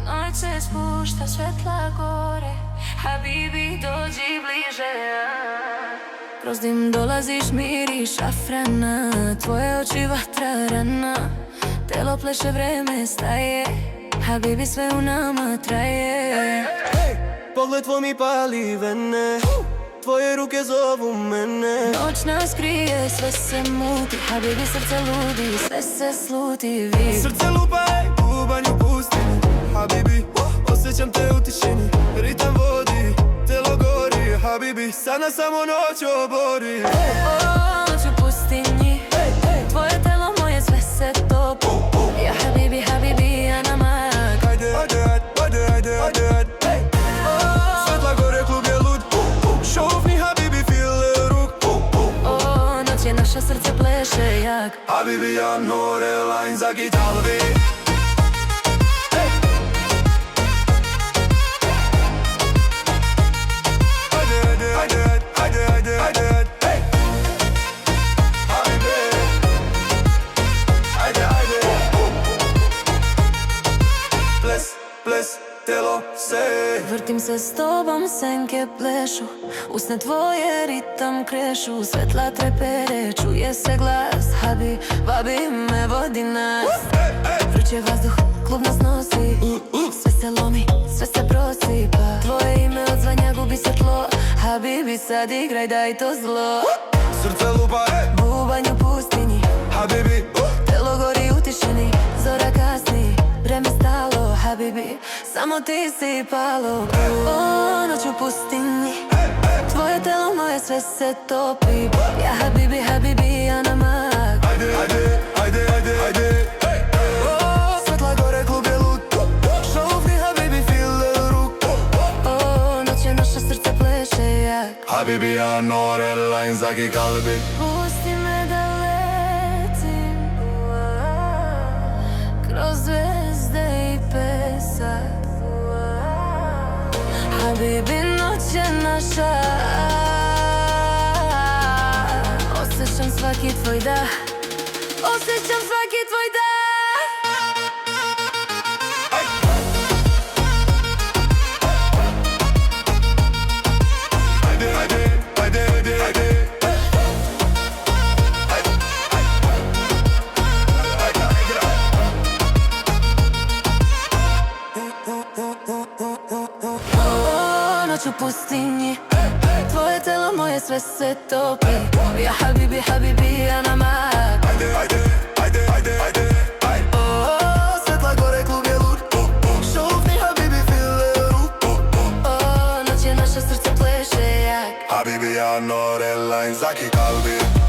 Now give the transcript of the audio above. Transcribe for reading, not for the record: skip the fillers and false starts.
Noć se spušta, svetla gore, Habibi, dođi bliže. Kroz dim dolaziš, miriš šafrana, tvoje oči vatra rana, telo pleše, vreme staje, Habibi, sve u nama traje. Pogled tvoj mi pali vene, tvoje ruke zovu mene. Noć nas krije, sve se muti, Habibi, srce ludi, sve se sluti, vi. Srce lupa, bubanj u pustini, Habibi, osjećam te u tišini. Ritam vodi, telo gori, Habibi, sad nas samo noć obori. Noć u pustinji, tvoje telo, moje, sve se topi. Ja Habibi, Habibi, ja namak. Ajde, ajde, ajde, ajde, ajde, ajde. Svetla gore, klub je lud. Show me, Habibi, feel the ruk. Noć je naša, srce pleše jak. Habibi, ja nore, line za gitalvi. Ples, telo se. Vrtim se s tobom, senke plešu, usne tvoje ritam krešu, svetla trepere, čuje se glas, Habib, vabi me, vodi nas. Vruće vazduh, klub nas nosi, sve se lomi, sve se prosipa, tvoje ime odzvanja, gubi se tlo, Habibi, sad igraj, daj to zlo. Srce lupa, bubanj u pustinji, Habibi, telo gori u tišini, zora kasni, vreme stalo, Habibi, samo ti si palo. Noć u pustinji, tvoje telo, moje, sve se topi. Ja Habibi, Habibi, ja namak. Ajde, ajde, ajde, ajde, ajde. Svetla gore, klub je lud. Show me, Habibi, feel the ruk. Noć je naša, srce pleše jak. Habibi, ja nore, line zaki kalbi. Pusti me da letim kroz zvezde i pesak. Habibi, noć je naša, osjećam svaki tvoj dah, osjećam svaki tvoj dah. Ajde, ajde, ajde, ajde, ajde. Noć u pustinji, tvoje telo, moje, sve se topi. Ja Habibi, Habibi, ja namak. Ajde, ajde, ajde, ajde, ajde. Svetla gore, klub je lud. Show me, Habibi, feel the ruk. Noć je naša, srce pleše jak. Habibi, ja nore, line zaki kalbi.